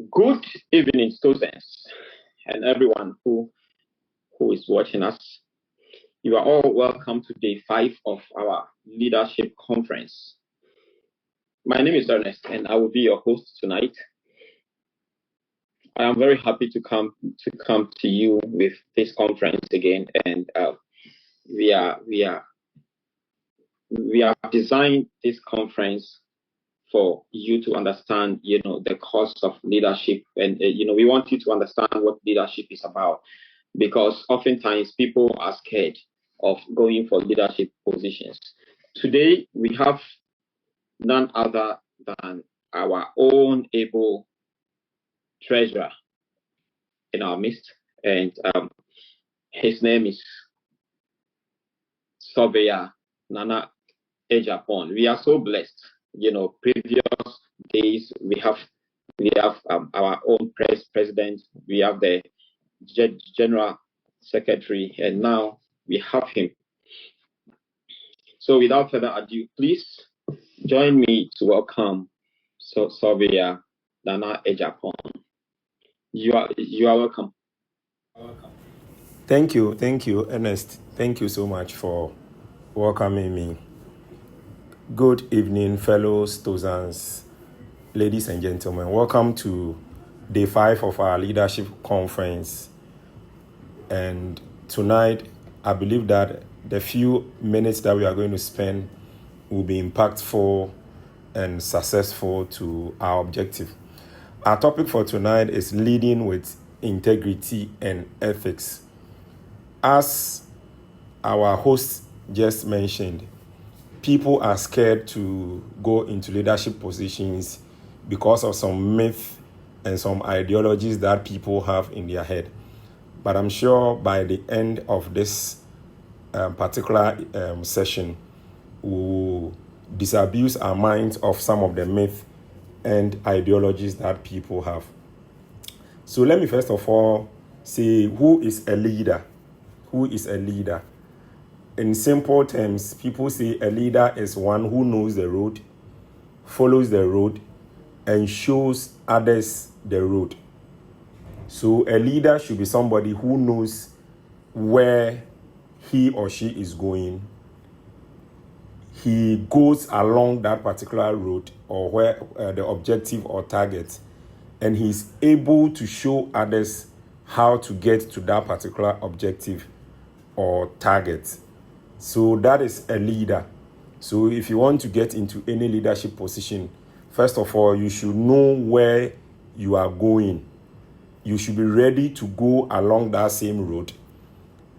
Good evening, students, and everyone who is watching us. You are all welcome to day 5 of our leadership conference. My name is Ernest, and I will be your host tonight. I am very happy to come to you with this conference again, and we have designed this conference for you to understand, the cost of leadership, and we want you to understand what leadership is about, because oftentimes people are scared of going for leadership positions. Today we have none other than our own able treasurer in our midst, and his name is Surveyor Nana Agyapong. We are so blessed. Previous days we have our own president, we have the general secretary, and now we have him. So without further ado, please join me to welcome Surveyor Nana Agyapong. You are welcome. Thank you, Ernest. Thank you so much for welcoming me. Good evening, fellow STOSANs, ladies and gentlemen. Welcome to day 5 of our leadership conference. And tonight, I believe that the few minutes that we are going to spend will be impactful and successful to our objective. Our topic for tonight is leading with integrity and ethics. As our host just mentioned, people are scared to go into leadership positions because of some myth and some ideologies that people have in their head. But I'm sure by the end of this particular session, we will disabuse our minds of some of the myths and ideologies that people have. So let me first of all say, who is a leader? Who is a leader? In simple terms, people say a leader is one who knows the road, follows the road, and shows others the road. So a leader should be somebody who knows where he or she is going. He goes along that particular road or where the objective or target, and he's able to show others how to get to that particular objective or target. So that is a leader. So if you want to get into any leadership position, first of all, you should know where you are going. You should be ready to go along that same road,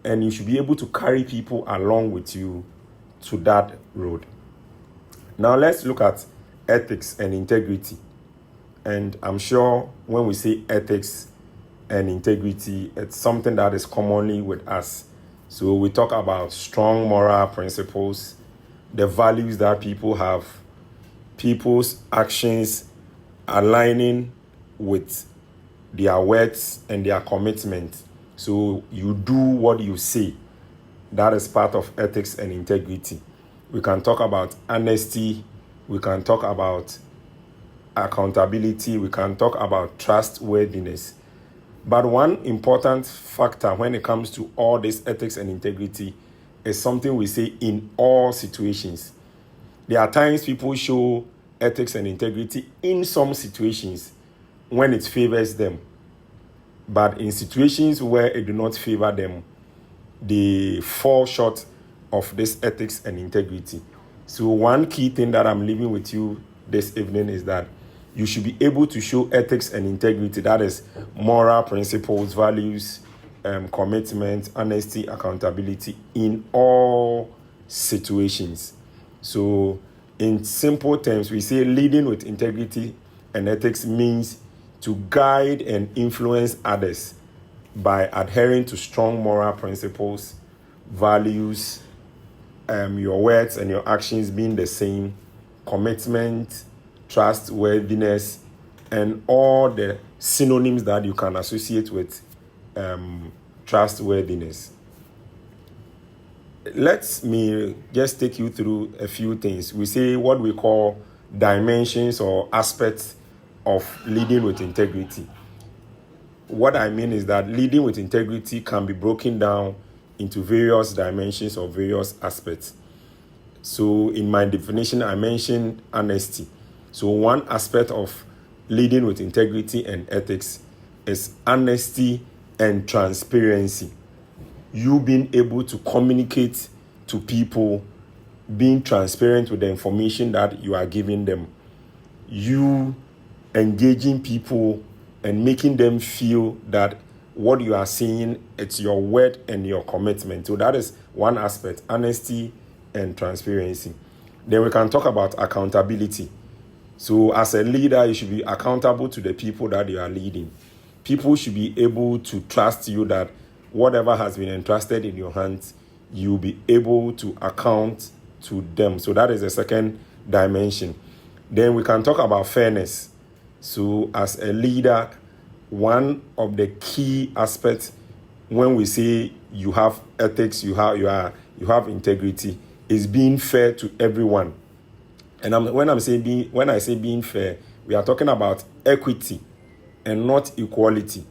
and you should be able to carry people along with you to that road. Now let's look at ethics and integrity. And I'm sure when we say ethics and integrity, it's something that is commonly with us. So we talk about strong moral principles, the values that people have, people's actions aligning with their words and their commitment. So you do what you say. That is part of ethics and integrity. We can talk about honesty. We can talk about accountability. We can talk about trustworthiness. But one important factor when it comes to all this ethics and integrity is something we say in all situations. There are times people show ethics and integrity in some situations when it favors them. But in situations where it do not favor them, they fall short of this ethics and integrity. So one key thing that I'm leaving with you this evening is that you should be able to show ethics and integrity. That is moral principles, values, commitment, honesty, accountability in all situations. So in simple terms, we say leading with integrity and ethics means to guide and influence others by adhering to strong moral principles, values, your words and your actions being the same, commitment, trustworthiness, and all the synonyms that you can associate with trustworthiness. Let me just take you through a few things. We say what we call dimensions or aspects of leading with integrity. What I mean is that leading with integrity can be broken down into various dimensions or various aspects. So in my definition, I mentioned honesty. So one aspect of leading with integrity and ethics is honesty and transparency. You being able to communicate to people, being transparent with the information that you are giving them. You engaging people and making them feel that what you are saying, it's your word and your commitment. So that is one aspect, honesty and transparency. Then we can talk about accountability. So as a leader, you should be accountable to the people that you are leading. People should be able to trust you that whatever has been entrusted in your hands, you'll be able to account to them. So that is the second dimension. Then we can talk about fairness. So as a leader, one of the key aspects when we say you have ethics, you have integrity, is being fair to everyone. And when I say being fair, we are talking about equity and not equality.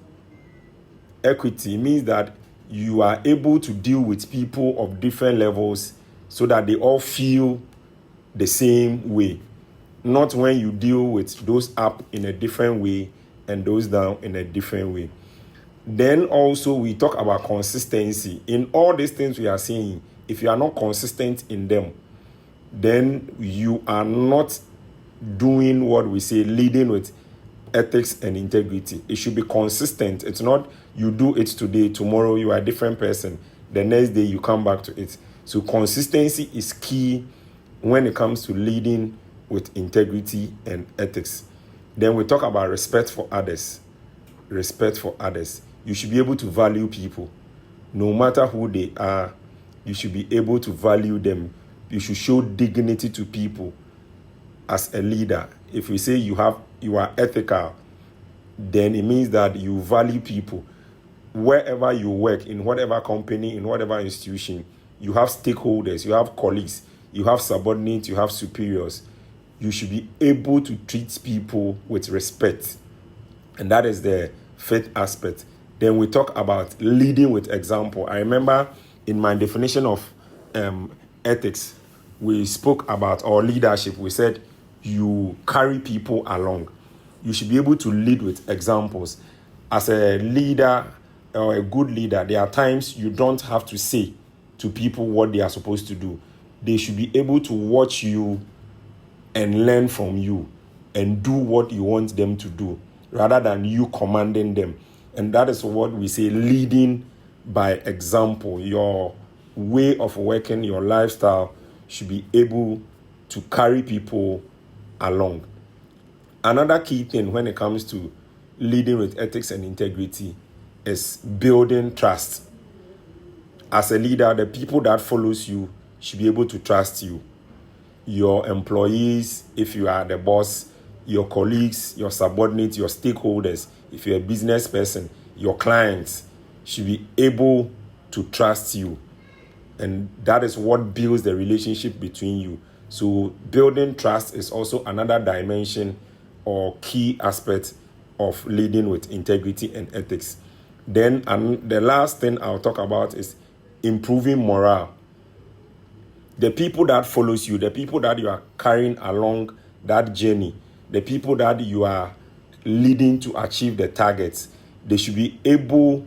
Equity means that you are able to deal with people of different levels so that they all feel the same way. Not when you deal with those up in a different way and those down in a different way. Then also we talk about consistency. In all these things we are saying, if you are not consistent in them, then you are not doing what we say, leading with ethics and integrity. It should be consistent. It's not you do it today, tomorrow you are a different person, the next day you come back to it. So consistency is key when it comes to leading with integrity and ethics. Then we talk about respect for others. Respect for others. You should be able to value people. No matter who they are, you should be able to value them. You should show dignity to people as a leader. If we say you are ethical, then it means that you value people. Wherever you work, in whatever company, in whatever institution, you have stakeholders, you have colleagues, you have subordinates, you have superiors. You should be able to treat people with respect. And that is the fifth aspect. Then we talk about leading with example. I remember in my definition of ethics, we spoke about our leadership. We said you carry people along. You should be able to lead with examples. As a leader or a good leader, there are times you don't have to say to people what they are supposed to do. They should be able to watch you and learn from you and do what you want them to do rather than you commanding them. And that is what we say, leading by example. Your way of working, your lifestyle should be able to carry people along. Another key thing when it comes to leading with ethics and integrity is building trust. As a leader, the people that follows you should be able to trust you. Your employees, if you are the boss, your colleagues, your subordinates, your stakeholders, if you're a business person, your clients should be able to trust you. And that is what builds the relationship between you. So building trust is also another dimension or key aspect of leading with integrity and ethics. Then the last thing I'll talk about is improving morale. The people that follows you, the people that you are carrying along that journey, the people that you are leading to achieve the targets, they should be able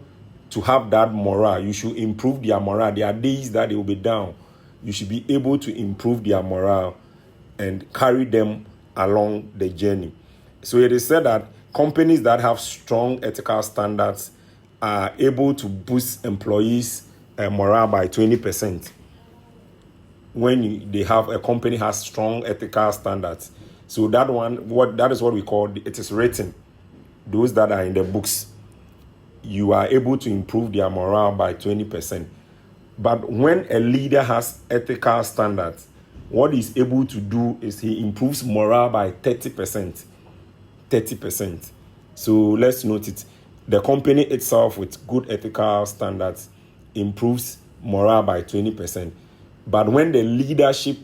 to have that morale. You should improve their morale. There are days that they will be down. You should be able to improve their morale and carry them along the journey. So it is said that companies that have strong ethical standards are able to boost employees' morale by 20%. When they have a company has strong ethical standards. So that is what we call, it is written. Those that are in the books, you are able to improve their morale by 20%. But when a leader has ethical standards, what he's able to do is he improves morale by 30%. 30%. So let's note it. The company itself with good ethical standards improves morale by 20%. But when the leadership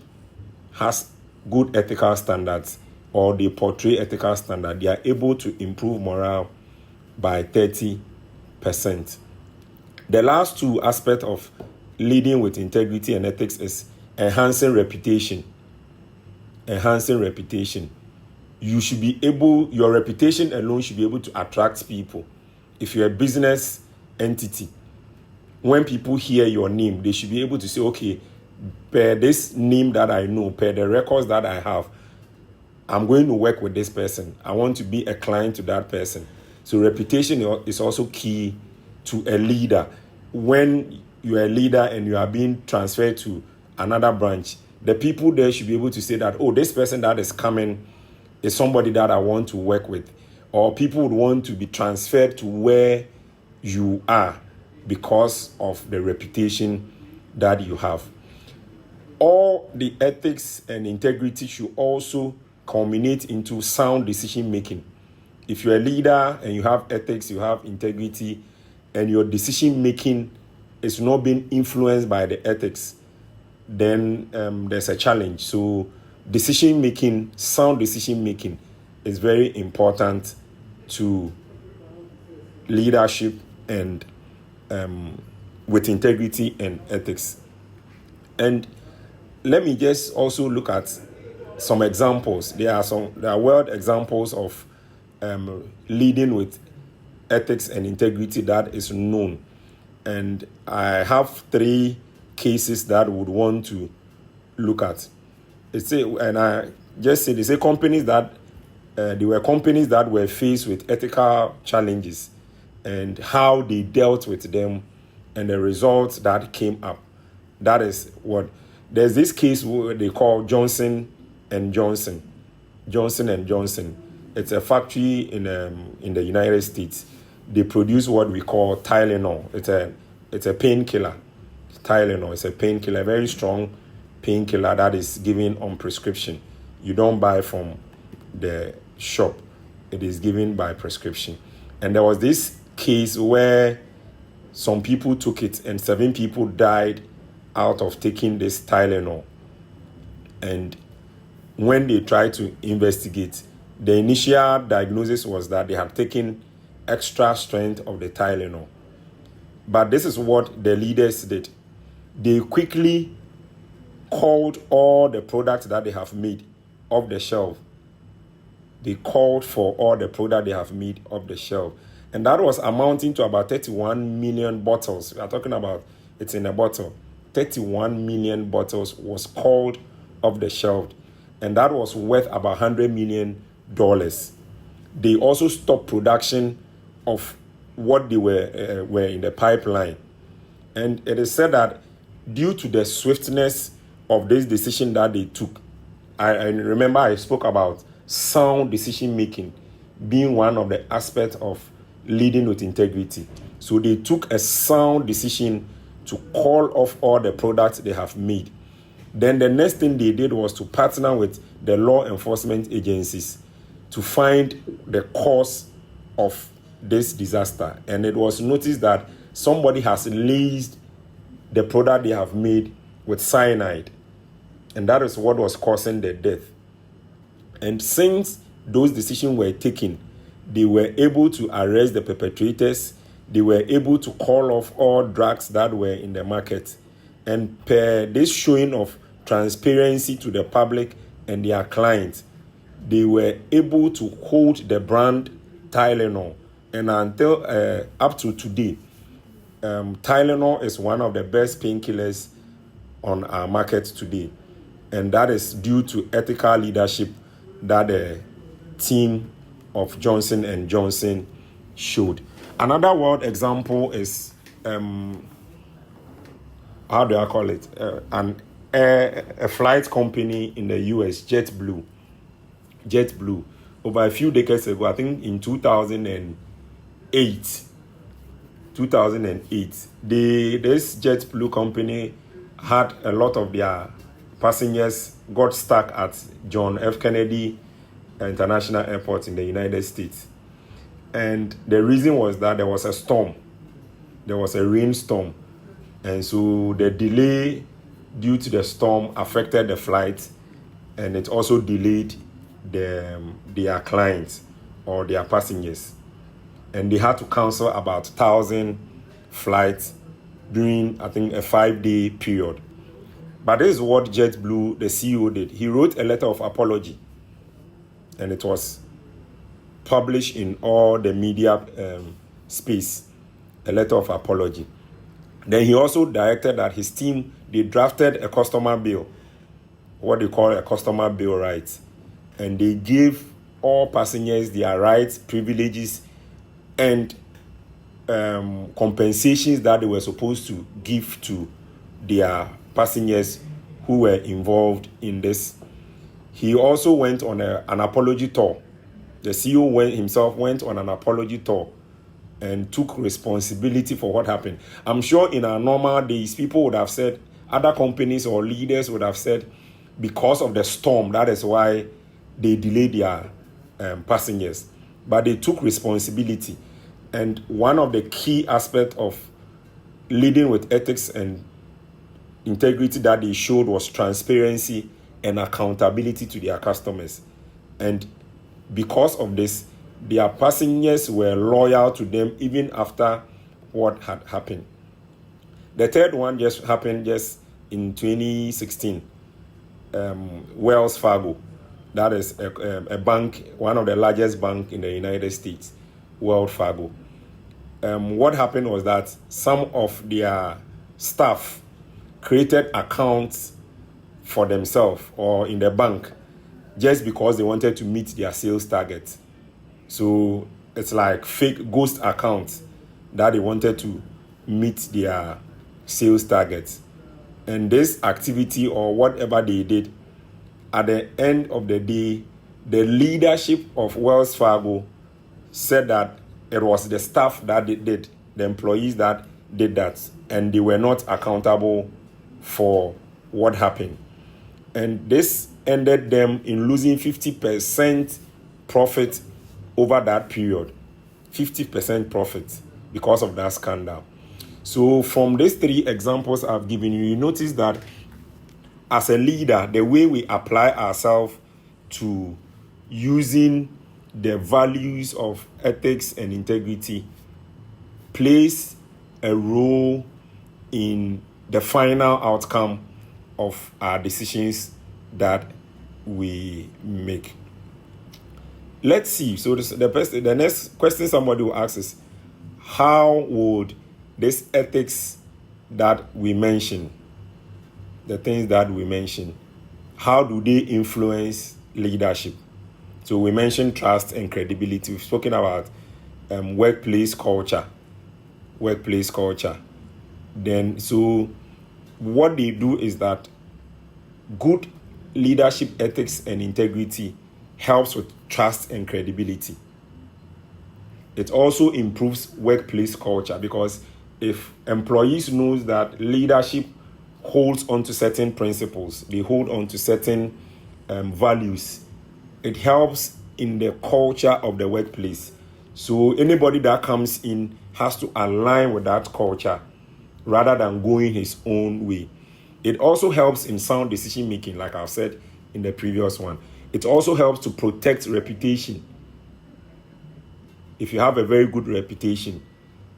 has good ethical standards, or they portray ethical standard, they are able to improve morale by 30%. The last two aspects of leading with integrity and ethics is enhancing reputation. Enhancing reputation. You should be able, your reputation alone should be able to attract people. If you're a business entity, when people hear your name, they should be able to say, okay, per this name that I know, per the records that I have, I'm going to work with this person. I want to be a client to that person. So reputation is also key to a leader. When you're a leader and you are being transferred to another branch, the people there should be able to say that, oh, this person that is coming is somebody that I want to work with. Or people would want to be transferred to where you are because of the reputation that you have. All the ethics and integrity should also culminate into sound decision making. If you're a leader and you have ethics, you have integrity, and your decision making is not being influenced by the ethics, then there's a challenge. So decision making, sound decision making is very important to leadership and with integrity and ethics. And let me just also look at some examples. There are world examples of leading with ethics and integrity that is known. And I have 3 cases that I would want to look at. They say companies that there were companies that were faced with ethical challenges and how they dealt with them and the results that came up. That is what there's this case where they call Johnson and Johnson. It's a factory in the United States. They produce what we call Tylenol. It's a painkiller. Tylenol is a painkiller, very strong painkiller that is given on prescription. You don't buy from the shop. It is given by prescription. And there was this case where some people took it and 7 people died out of taking this Tylenol. And when they tried to investigate, the initial diagnosis was that they had taken extra strength of the Tylenol. But this is what the leaders did. They quickly called all the products that they have made off the shelf. They called for all the products they have made off the shelf. And that was amounting to about 31 million bottles. We are talking about it's in a bottle. 31 million bottles was called off the shelf. And that was worth about $100 million. They also stopped production of what they were in the pipeline. And it is said that due to the swiftness of this decision that they took, I remember I spoke about sound decision making being one of the aspects of leading with integrity. So they took a sound decision to call off all the products they have made. Then the next thing they did was to partner with the law enforcement agencies to find the cause of this disaster. And it was noticed that somebody has laced the product they have made with cyanide. And that is what was causing the death. And since those decisions were taken, they were able to arrest the perpetrators. They were able to call off all drugs that were in the market. And per this showing of transparency to the public and their clients, they were able to hold the brand Tylenol. And until up to today, Tylenol is one of the best painkillers on our market today. And that is due to ethical leadership that the team of Johnson and Johnson showed. Another world example is, how do I call it? A flight company in the US, JetBlue. Over a few decades ago, I think in 2008, this JetBlue company had a lot of their passengers got stuck at John F. Kennedy International Airport in the United States. And the reason was that there was a storm. There was a rainstorm. And so the delay due to the storm affected the flight, and it also delayed their clients or their passengers. And they had to cancel about 1,000 flights during, I think, a 5-day period. But this is what JetBlue, the CEO, did. He wrote a letter of apology, and it was published in all the media space, a letter of apology. Then he also directed that his team, they drafted a customer bill, what they call a customer bill rights, and they gave all passengers their rights, privileges, and compensations that they were supposed to give to their passengers who were involved in this. He also went on an apology tour. The CEO himself went on an apology tour and took responsibility for what happened. I'm sure in our normal days, people would have said, other companies or leaders would have said, because of the storm, that is why they delayed their passengers. But they took responsibility. And one of the key aspects of leading with ethics and integrity that they showed was transparency and accountability to their customers. And because of this, their passengers were loyal to them even after what had happened. The third one just happened just in 2016. Wells Fargo, that is a bank, one of the largest banks in the United States, Wells Fargo. What happened was that some of their staff created accounts for themselves or in the bank just because they wanted to meet their sales target. So it's like fake ghost accounts that they wanted to meet their sales targets. And this activity or whatever they did, at the end of the day, the leadership of Wells Fargo said that it was the staff that did, the employees that did that, and they were not accountable for what happened. And this ended them in losing 50% profit over that period. 50% profit because of that scandal. So from these three examples I've given you, you notice that as a leader, the way we apply ourselves to using the values of ethics and integrity plays a role in the final outcome of our decisions that we make. Let's see. So the next question somebody will ask is, how would this ethics that we mentioned, the things that we mentioned, how do they influence leadership? So we mentioned trust and credibility. We've spoken about workplace culture. Then, so what they do is that good leadership ethics and integrity helps with trust and credibility. It also improves workplace culture, because if employees knows that leadership holds on to certain principles, they hold on to certain values, it helps in the culture of the workplace. So anybody that comes in has to align with that culture rather than going his own way. It also helps in sound decision making, like I've said in the previous one. It also helps to protect reputation. If you have a very good reputation,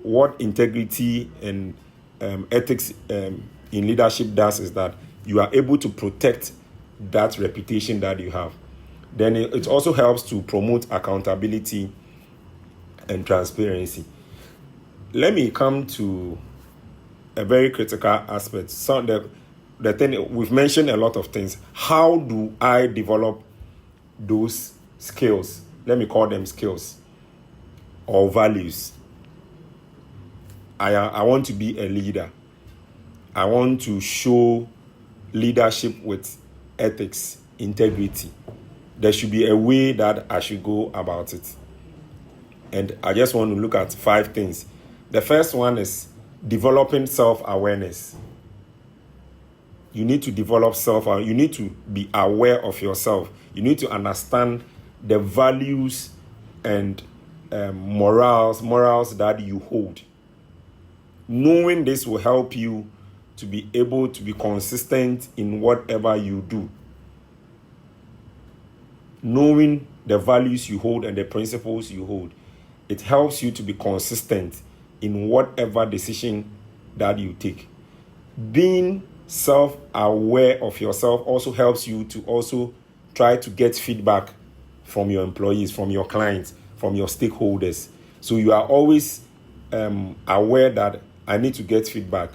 what integrity and ethics in leadership does is that you are able to protect that reputation that you have. Then it also helps to promote accountability and transparency. Let me come to a very critical aspect. So the thing, we've mentioned a lot of things. How do I develop those skills? Let me call them skills or values. I want to be a leader. I want to show leadership with ethics, integrity. There should be a way that I should go about it. And I just want to look at 5 things. The first one is developing self-awareness. You need to develop self-awareness. You need to be aware of yourself. You need to understand the values and morals that you hold. Knowing this will help you to be able to be consistent in whatever you do. knowing the values you hold and the principles you hold, it helps you to be consistent in whatever decision that you take. Being self-aware of yourself also helps you to also try to get feedback from your employees, from your clients, from your stakeholders. So you are always aware that I need to get feedback.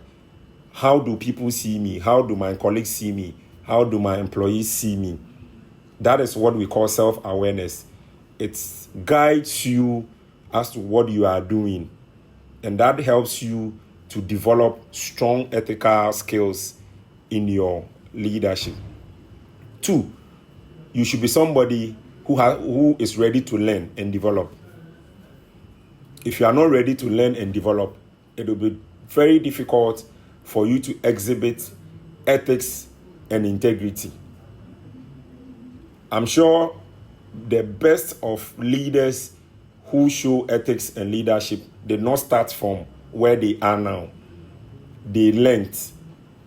How do people see me? How do my colleagues see me? How do my employees see me? That is what we call self-awareness. It guides you as to what you are doing, and that helps you to develop strong ethical skills in your leadership. 2, you should be somebody who is ready to learn and develop. If you are not ready to learn and develop, it will be very difficult for you to exhibit ethics and integrity. I'm sure the best of leaders who show ethics and leadership did not start from where they are now. They learned,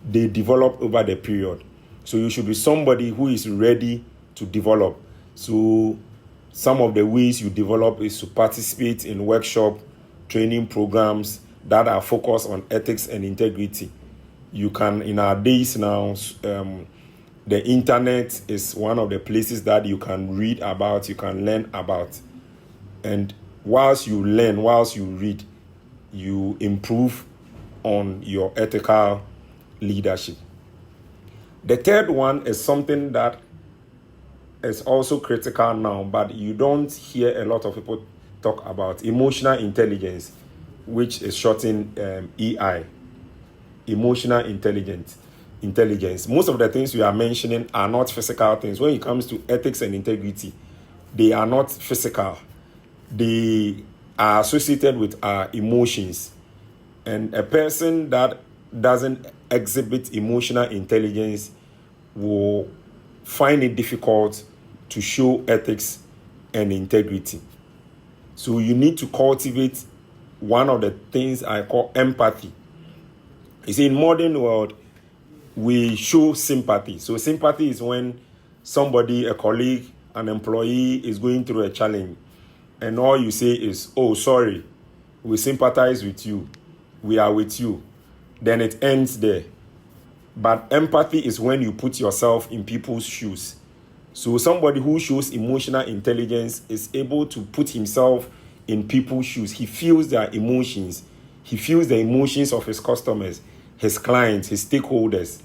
they developed over the period. So you should be somebody who is ready to develop. So some of the ways you develop is to participate in workshop, training programs that are focused on ethics and integrity. You can, in our days now, the internet is one of the places that you can read about, you can learn about. And whilst you learn, whilst you read, you improve on your ethical leadership. The third one is something that is also critical now, but you don't hear a lot of people talk about: emotional intelligence, which is shortened EI. Emotional intelligence. Most of the things we are mentioning are not physical things. When it comes to ethics and integrity, they are not physical. They are associated with our emotions. And a person that doesn't exhibit emotional intelligence will find it difficult to show ethics and integrity. So you need to cultivate one of the things I call empathy. You see, in modern world, we show sympathy. So sympathy is when somebody, a colleague, an employee is going through a challenge, and all you say is, "Oh, sorry, we sympathize with you. We are with you." Then it ends there. But empathy is when you put yourself in people's shoes. So somebody who shows emotional intelligence is able to put himself in people's shoes. He feels their emotions. He feels the emotions of his customers, his clients, his stakeholders,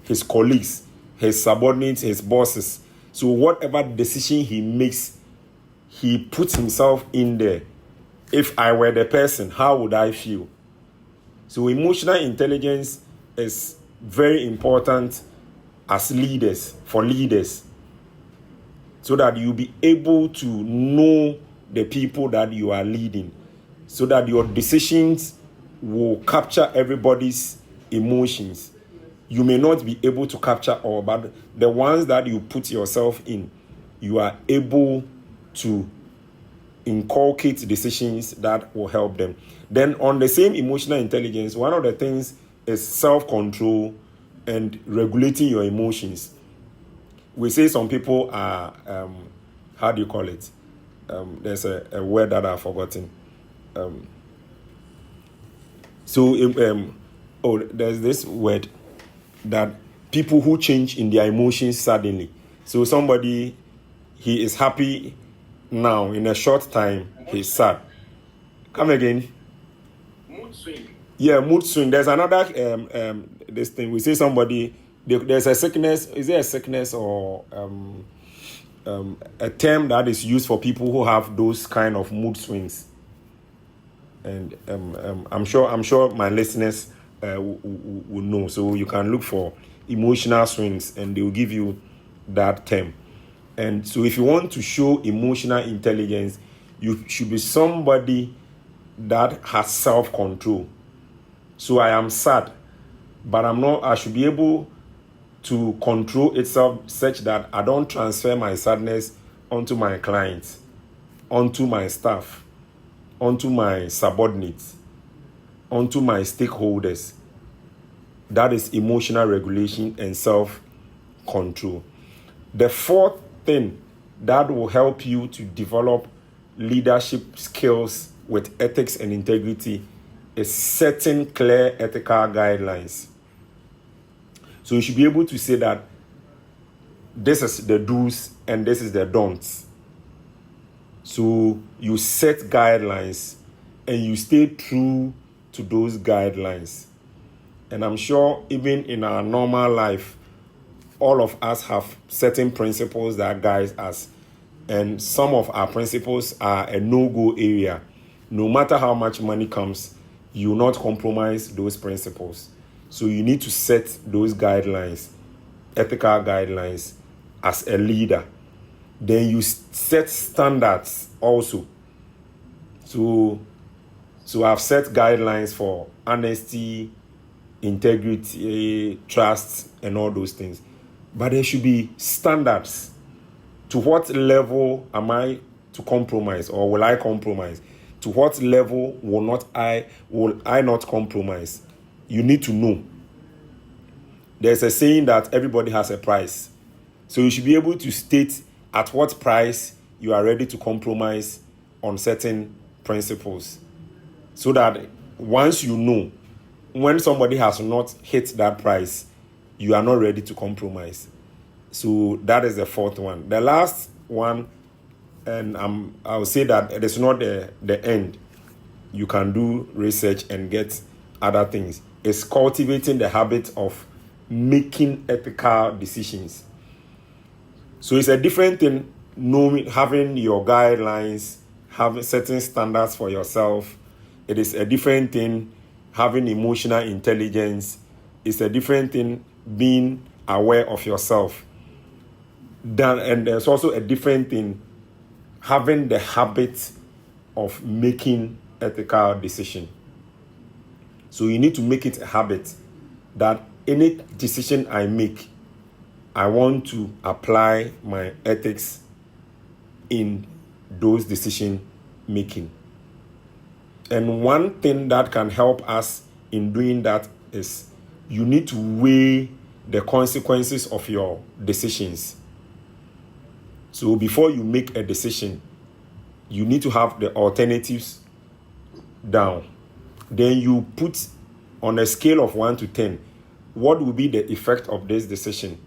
his colleagues, his subordinates, his bosses. So whatever decision he makes, he puts himself in there. If I were the person, how would I feel? So emotional intelligence is very important as leaders, for leaders, so that you'll be able to know the people that you are leading, so that your decisions will capture everybody's emotions. You may not be able to capture all, but the ones that you put yourself in, you are able to inculcate decisions that will help them. Then on the same emotional intelligence, one of the things is self-control and regulating your emotions. We say some people are, how do you call it? There's a word that I've forgotten. There's this word that people who change in their emotions suddenly. So somebody, he is happy now, in a short time, he's sad. Come again. Mood swing. Yeah, mood swing. There's another this thing. We say somebody, there's a sickness. Is there a sickness or a term that is used for people who have those kind of mood swings? And I'm sure my listeners will know. So you can look for emotional swings, and they will give you that term. And so if you want to show emotional intelligence, you should be somebody that has self-control. So I am sad, but I should be able to control itself such that I don't transfer my sadness onto my clients, onto my staff, onto my subordinates, onto my stakeholders. That is emotional regulation and self-control. The fourth thing that will help you to develop leadership skills with ethics and integrity is setting clear ethical guidelines. So you should be able to say that this is the do's and this is the don'ts. So you set guidelines and you stay true to those guidelines. And I'm sure even in our normal life, all of us have certain principles that guide us. And some of our principles are a no-go area. No matter how much money comes, you will not compromise those principles. So you need to set those guidelines, ethical guidelines, as a leader. Then you set standards also. So I've set guidelines for honesty, integrity, trust, and all those things. But there should be standards. To what level am I to compromise, or will I compromise? To what level will I not compromise? You need to know. There's a saying that everybody has a price. So you should be able to state at what price you are ready to compromise on certain principles. So that once you know, when somebody has not hit that price, you are not ready to compromise. So that is the fourth one. The last one, and I will say that it is not the end. You can do research and get other things. It's cultivating the habit of making ethical decisions. So it's a different thing having your guidelines, having certain standards for yourself. It is a different thing having emotional intelligence. It's a different thing being aware of yourself. And there's also a different thing having the habit of making ethical decision. So you need to make it a habit that any decision I make, I want to apply my ethics in those decision making. And one thing that can help us in doing that is you need to weigh the consequences of your decisions. So before you make a decision, you need to have the alternatives down. Then you put on a scale of 1 to 10, what will be the effect of this decision?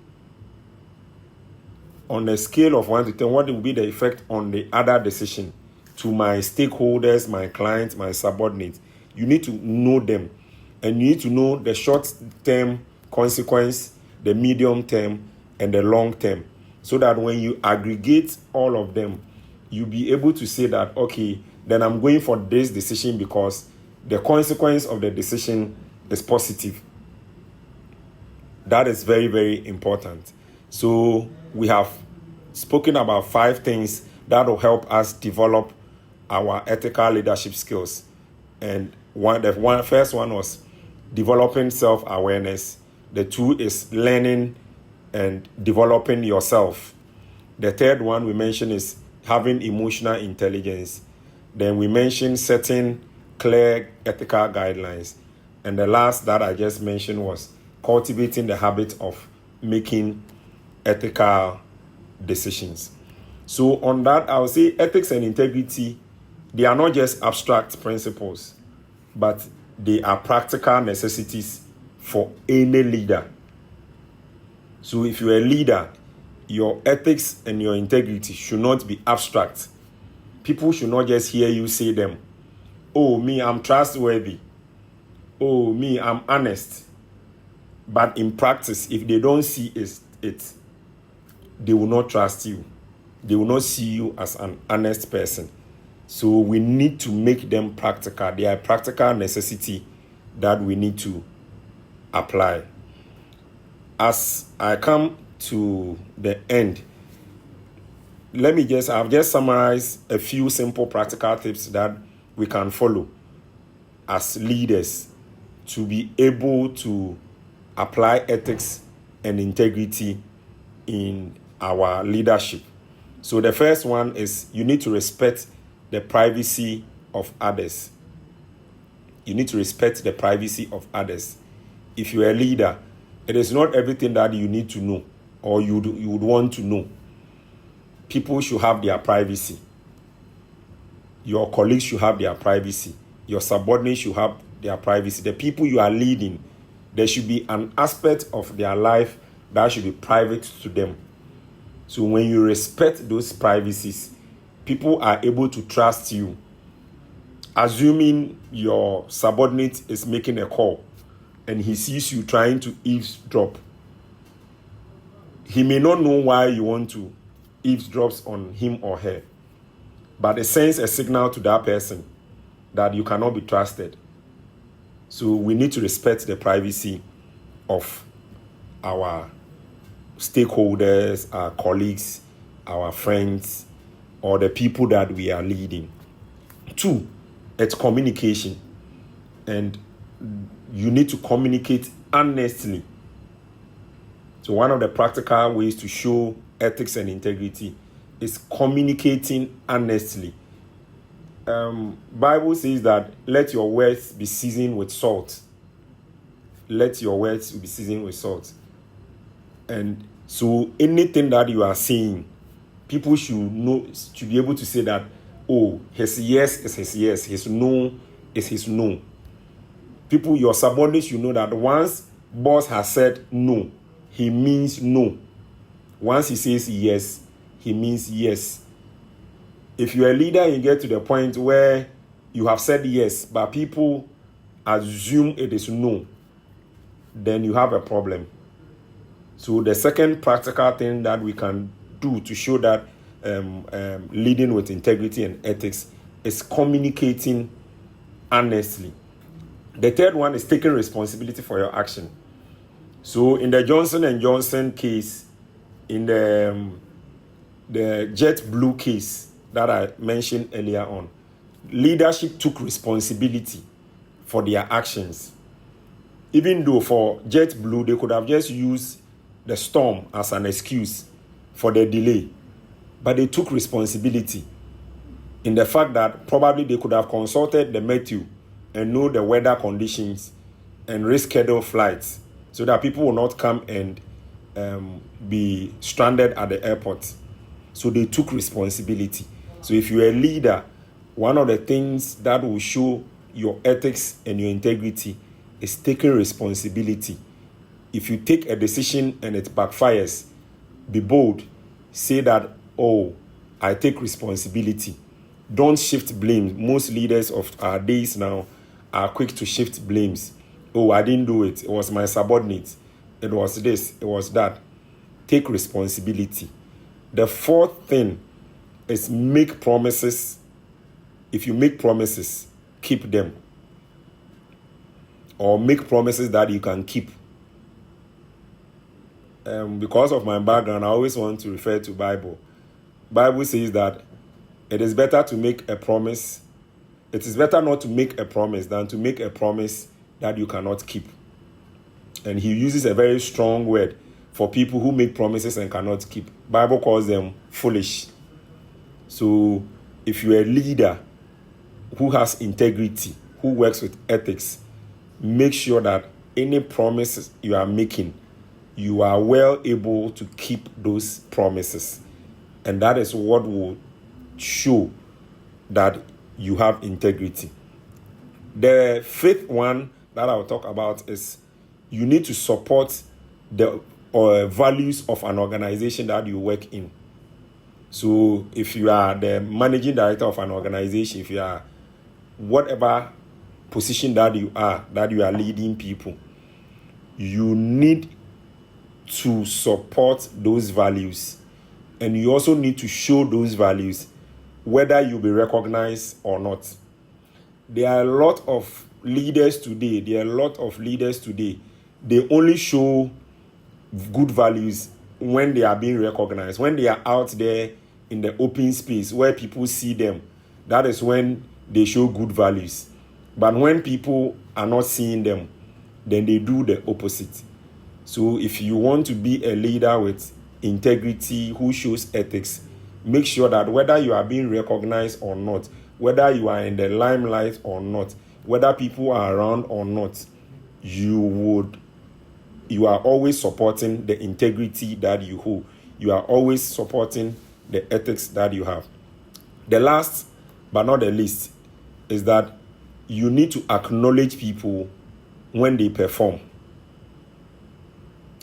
On a scale of 1 to 10, what will be the effect on the other decision to my stakeholders, my clients, my subordinates? You need to know them. And you need to know the short-term consequence, the medium term, and the long term. So that when you aggregate all of them, you'll be able to say that, okay, then I'm going for this decision because the consequence of the decision is positive. That is very, very important. So we have spoken about 5 things that will help us develop our ethical leadership skills. And the first one was developing self-awareness. The 2 is learning and developing yourself. The third one we mentioned is having emotional intelligence. Then we mentioned setting clear ethical guidelines. And the last that I just mentioned was cultivating the habit of making ethical decisions. So on that, I would say ethics and integrity, they are not just abstract principles, but they are practical necessities for any leader. So if you're a leader, your ethics and your integrity should not be abstract. People should not just hear you say them. Oh, me, I'm trustworthy. Oh, me, I'm honest. But in practice, if they don't see it, they will not trust you. They will not see you as an honest person. So we need to make them practical. They are a practical necessity that we need to apply. As I come to the end, I've just summarized a few simple practical tips that we can follow as leaders to be able to apply ethics and integrity in our leadership. So the first one is you need to respect the privacy of others. You need to respect the privacy of others. If you're a leader, it is not everything that you need to know or you would want to know. people should have their privacy. Your colleagues should have their privacy. Your subordinates should have their privacy. The people you are leading, there should be an aspect of their life that should be private to them. So when you respect those privacies, people are able to trust you. Assuming your subordinate is making a call and he sees you trying to eavesdrop, he may not know why you want to eavesdrop on him or her, but it sends a signal to that person that you cannot be trusted. So we need to respect the privacy of our stakeholders, our colleagues, our friends, or the people that we are leading. 2, it's communication. And you need to communicate honestly. So one of the practical ways to show ethics and integrity is communicating honestly. Bible says that let your words be seasoned with salt. Let your words be seasoned with salt. And so anything that you are saying, people should be able to say that, oh, his yes is his yes, his no is his no. People, your subordinates, you know that once boss has said no, he means no. Once he says yes, he means yes. If you're a leader and you get to the point where you have said yes, but people assume it is no, then you have a problem. So the second practical thing that we can do to show that leading with integrity and ethics is communicating honestly. The third one is taking responsibility for your action. So in the Johnson & Johnson case, in the JetBlue case that I mentioned earlier on, leadership took responsibility for their actions. Even though for JetBlue, they could have just used the storm as an excuse for the delay, but they took responsibility in the fact that probably they could have consulted the Matthew and know the weather conditions and reschedule flights so that people will not come and be stranded at the airport. So they took responsibility. So if you're a leader, one of the things that will show your ethics and your integrity is taking responsibility. If you take a decision and it backfires, be bold. Say that, oh, I take responsibility. Don't shift blame. Most leaders of our days now are quick to shift blames. Oh, I didn't do it. It was my subordinate. It was this. It was that. Take responsibility. The fourth thing is make promises. If you make promises, keep them. Or make promises that you can keep. Because of my background, I always want to refer to Bible. Bible says that it is better to make a promise. It is better not to make a promise than to make a promise that you cannot keep. And he uses a very strong word for people who make promises and cannot keep. Bible calls them foolish. So if you're a leader who has integrity, who works with ethics, make sure that any promises you are making, you are well able to keep those promises. And that is what will show that you have integrity. The fifth one that I'll talk about is you need to support the values of an organization that you work in. So if you are the managing director of an organization, if you are whatever position that you are leading people, you need to support those values. And you also need to show those values whether you'll be recognized or not. There are a lot of leaders today, they only show good values when they are being recognized, when they are out there in the open space where people see them. That is when they show good values. But when people are not seeing them, then they do the opposite. So if you want to be a leader with integrity, who shows ethics, make sure that whether you are being recognized or not, whether you are in the limelight or not, whether people are around or not, you are always supporting the integrity that you hold. You are always supporting the ethics that you have. The last but not the least is that you need to acknowledge people when they perform.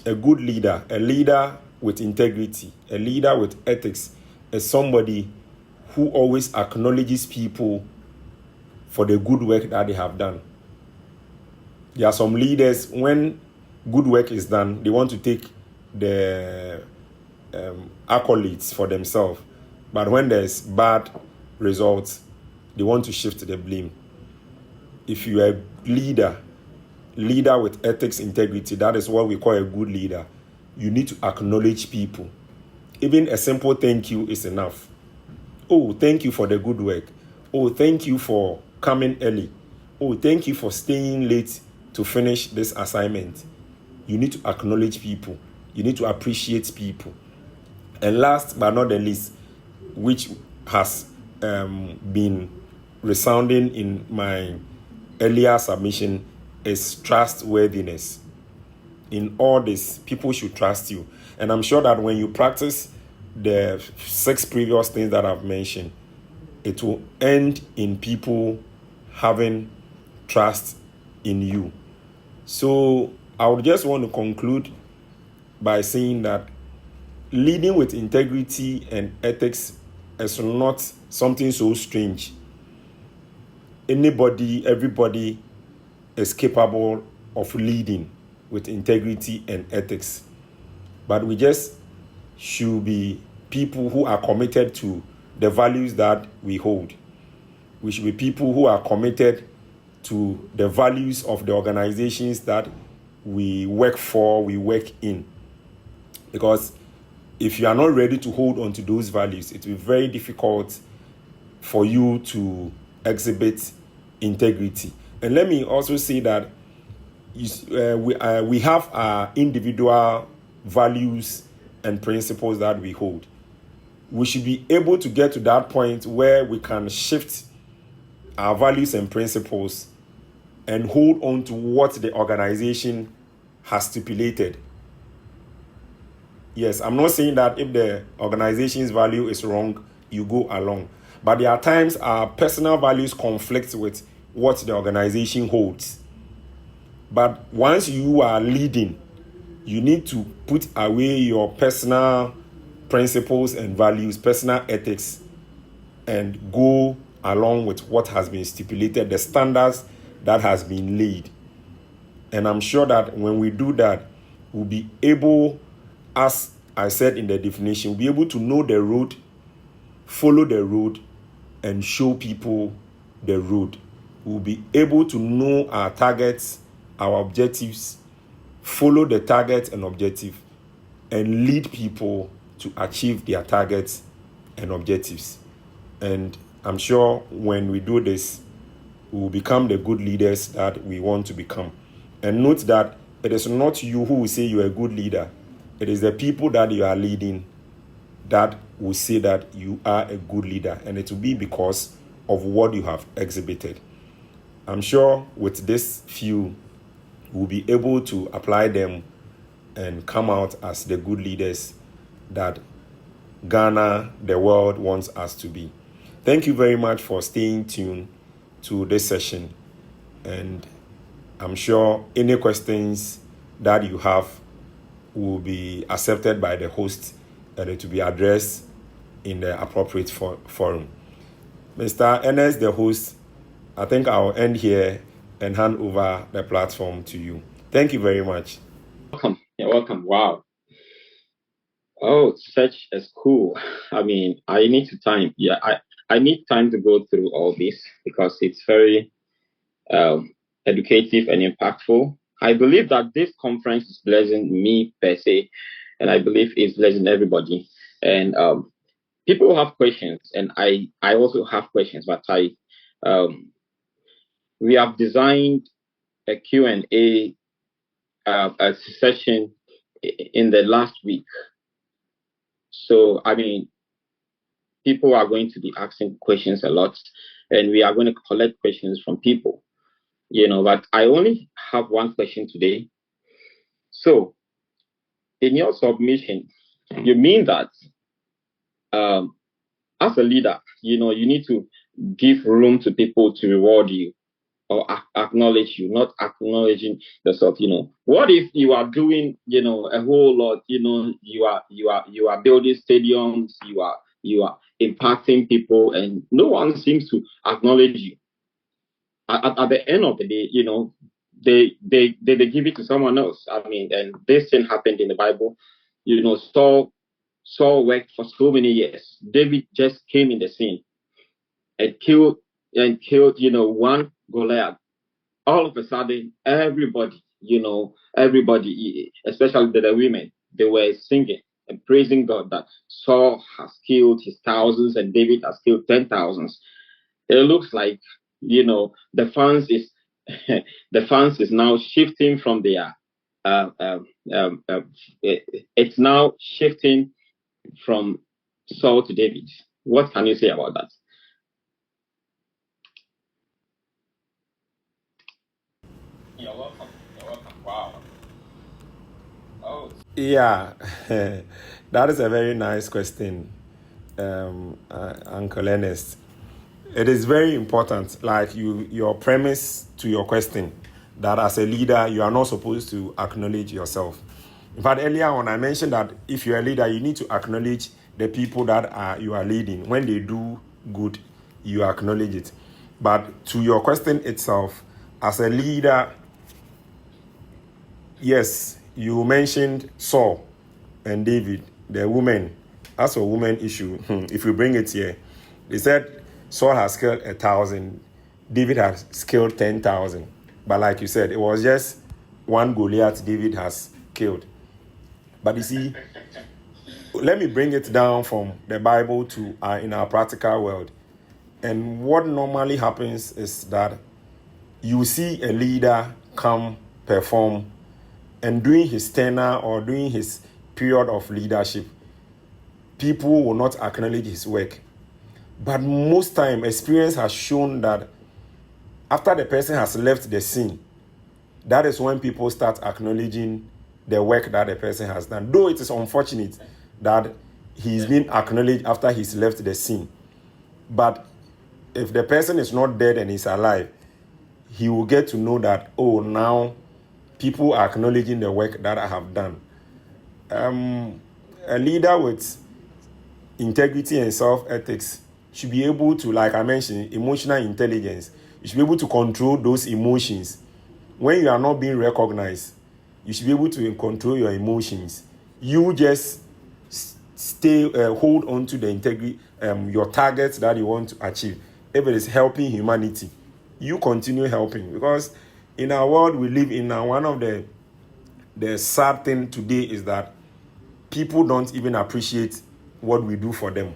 A good leader, a leader with integrity, a leader with ethics, is somebody who always acknowledges people for the good work that they have done. There are some leaders, when good work is done, they want to take the accolades for themselves. But when there's bad results, they want to shift the blame. If you are a leader with ethics, integrity, that is what we call a good leader. You need to acknowledge people. Even a simple thank you is enough. Oh, thank you for the good work. Oh, thank you for coming early. Oh, thank you for staying late to finish this assignment. You need to acknowledge people. You need to appreciate people. And last but not the least, which has been resounding in my earlier submission, is trustworthiness. In all this, people should trust you. And I'm sure that when you practice the 6 previous things that I've mentioned, it will end in people having trust in you. So I would just want to conclude by saying that leading with integrity and ethics is not something so strange. Everybody is capable of leading with integrity and ethics. But we just should be people who are committed to the values that we hold. We should be people who are committed to the values of the organizations that we work for, we work in. Because if you are not ready to hold on to those values, it will be very difficult for you to exhibit integrity. And let me also say that we have our individual values and principles that we hold. We should be able to get to that point where we can shift our values and principles and hold on to what the organization has stipulated. Yes, I'm not saying that if the organization's value is wrong, you go along. But there are times our personal values conflict with what the organization holds. But once you are leading, you need to put away your personal principles and values, personal ethics, and go along with what has been stipulated, the standards that has been laid. And I'm sure that when we do that, we'll be able, as I said in the definition, we'll be able to know the road, follow the road, and show people the road. We'll be able to know our targets, our objectives, follow the targets and objective, and lead people to achieve their targets and objectives. And I'm sure when we do this, we will become the good leaders that we want to become. And note that it is not you who will say you're a good leader. It is the people that you are leading that will say that you are a good leader. And it will be because of what you have exhibited. I'm sure with this few, we'll be able to apply them and come out as the good leaders that Ghana, the world wants us to be. Thank you very much for staying tuned to this session. And I'm sure any questions that you have will be accepted by the host and it will be addressed in the appropriate forum. Mr. Ernest, the host, I think I'll end here and hand over the platform to you. Thank you very much. Welcome. You're welcome. Wow. Oh, such is cool. I mean, I need to time. Yeah, I need time to go through all this because it's very educative and impactful. I believe that this conference is blessing me per se, and I believe it's blessing everybody. And people have questions, and I also have questions, but we have designed a Q&A a session in the last week. So, I mean, people are going to be asking questions a lot, and we are going to collect questions from people, but I only have one question today. So, in your submission, you mean that as a leader, you need to give room to people to reward you or acknowledge you, not acknowledging yourself. What if you are doing, a whole lot, you are building stadiums, you are impacting people, and no one seems to acknowledge you. At the end of the day, they give it to someone else. I mean, and this thing happened in the Bible. Saul worked for so many years. David just came in the scene and killed one Goliath. All of a sudden, everybody, especially the women, they were singing and praising God that Saul has killed his thousands and David has killed 10,000s. It looks like the fans is the fans is now shifting from their it's now shifting from Saul to David. What can you say about that? You're welcome. You're welcome. Wow. Oh. Yeah, that is a very nice question, Uncle Ernest. It is very important, like your premise to your question, that as a leader, you are not supposed to acknowledge yourself. In fact, earlier on, I mentioned that if you're a leader, you need to acknowledge the people that you are leading. When they do good, you acknowledge it. But to your question itself, as a leader, yes, you mentioned Saul and David, the women. That's a woman issue. If we bring it here, they said Saul has killed 1,000, David has killed 10,000. But like you said, it was just one Goliath David has killed. But you see, let me bring it down from the Bible to in our practical world. And what normally happens is that you see a leader come perform, and during his tenure or during his period of leadership, people will not acknowledge his work. But most time, experience has shown that after the person has left the scene, that is when people start acknowledging the work that the person has done. Though it is unfortunate that he's been acknowledged after he's left the scene. But if the person is not dead and is alive, he will get to know that, oh, now people are acknowledging the work that I have done. A leader with integrity and self-ethics should be able to, like I mentioned, emotional intelligence. You should be able to control those emotions. When you are not being recognized, you should be able to control your emotions. You just hold on to the integrity, your targets that you want to achieve. If it is helping humanity, you continue helping. Because in our world we live in now, one of the sad thing today is that people don't even appreciate what we do for them.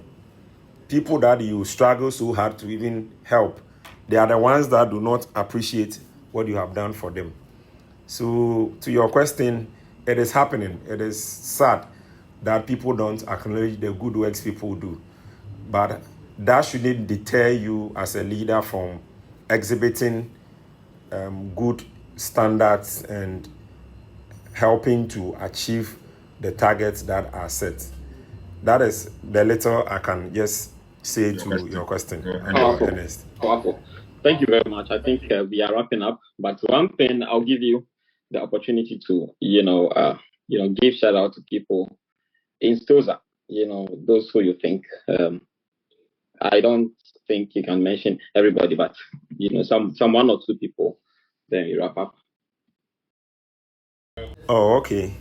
People that you struggle so hard to even help, they are the ones that do not appreciate what you have done for them. So to your question, it is happening. It is sad that people don't acknowledge the good works people do. But that shouldn't deter you as a leader from exhibiting good standards and helping to achieve the targets that are set. That is the little I can just say to your question. Powerful. Powerful. Thank you very much. I think we are wrapping up. But one thing, I'll give you the opportunity to, give shout out to people in STOSA. Those who you think. I don't think you can mention everybody, but some one or two people. Then we wrap up. Oh, okay.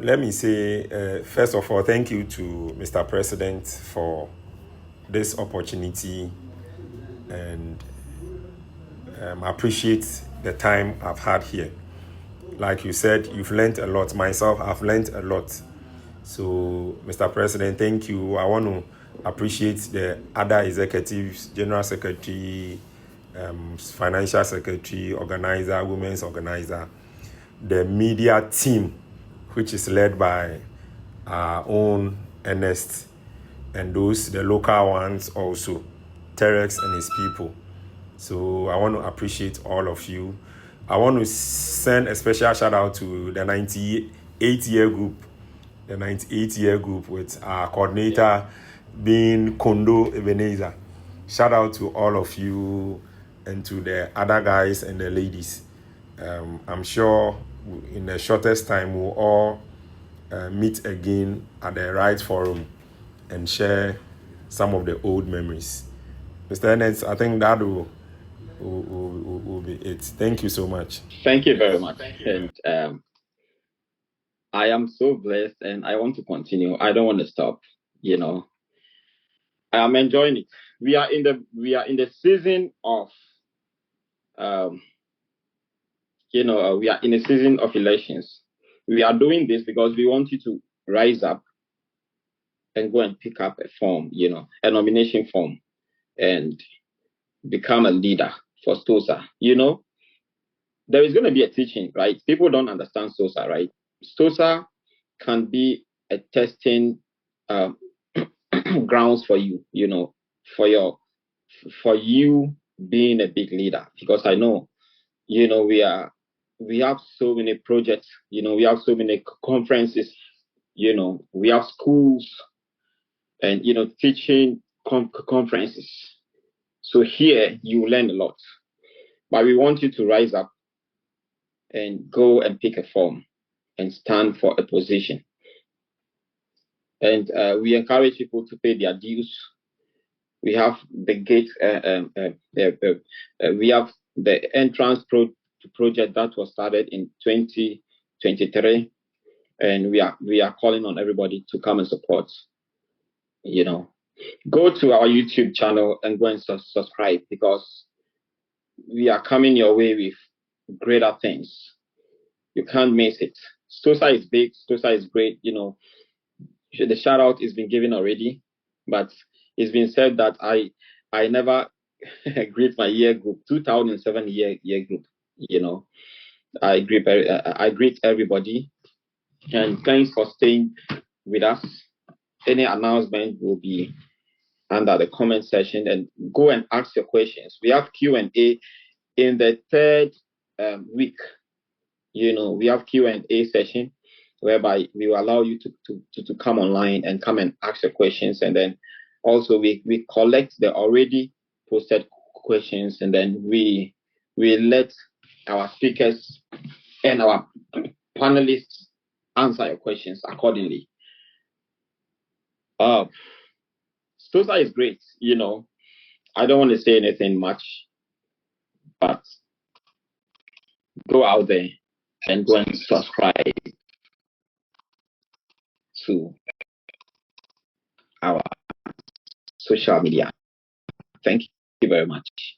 Let me say, first of all, thank you to Mr. President for this opportunity, and appreciate the time I've had here. Like you said, you've learned a lot. Myself, I've learned a lot. So, Mr. President, thank you. I want to appreciate the other executives, General Secretary, Financial Secretary, Organizer, Women's Organizer, the media team, which is led by our own Ernest, and the local ones also, Terex and his people. So I want to appreciate all of you. I want to send a special shout out to the 98-year group, the 98-year group with our coordinator being Kondo Ebenezer. Shout out to all of you and to the other guys and the ladies. I'm sure in the shortest time we'll all meet again at the right forum and share some of the old memories. Mr. Ernest, I think that will be it. Thank you so much. Thank you very much. And I am so blessed and I want to continue. I don't want to stop, I am enjoying it. We are in the season of we are in a season of elections. We are doing this because we want you to rise up and go and pick up a form, a nomination form, and become a leader for STOSA. There is going to be a teaching, right? People don't understand STOSA, right? STOSA can be a testing grounds for you, for you being a big leader. Because I know, we have so many projects, we have so many conferences, we have schools and teaching conferences. So here you learn a lot, but we want you to rise up and go and pick a form and stand for a position. And we encourage people to pay their dues. We have the gate, we have the entrance project that was started in 2023, and we are calling on everybody to come and support. Go to our YouTube channel and go and subscribe, because we are coming your way with greater things. You can't miss it. STOSA is big. STOSA is great. The shout out has been given already, but it's been said that I never greet my year group, 2007 year group. I greet everybody, and thanks for staying with us. Any announcement will be under the comment section, and go and ask your questions. We have Q&A in the third week. We have Q&A session whereby we will allow you to come online and come and ask your questions, and then also we collect the already posted questions, and then we let our speakers and our panelists answer your questions accordingly. STOSA is great. I don't want to say anything much, but go out there and go and subscribe to our social media. Thank you very much.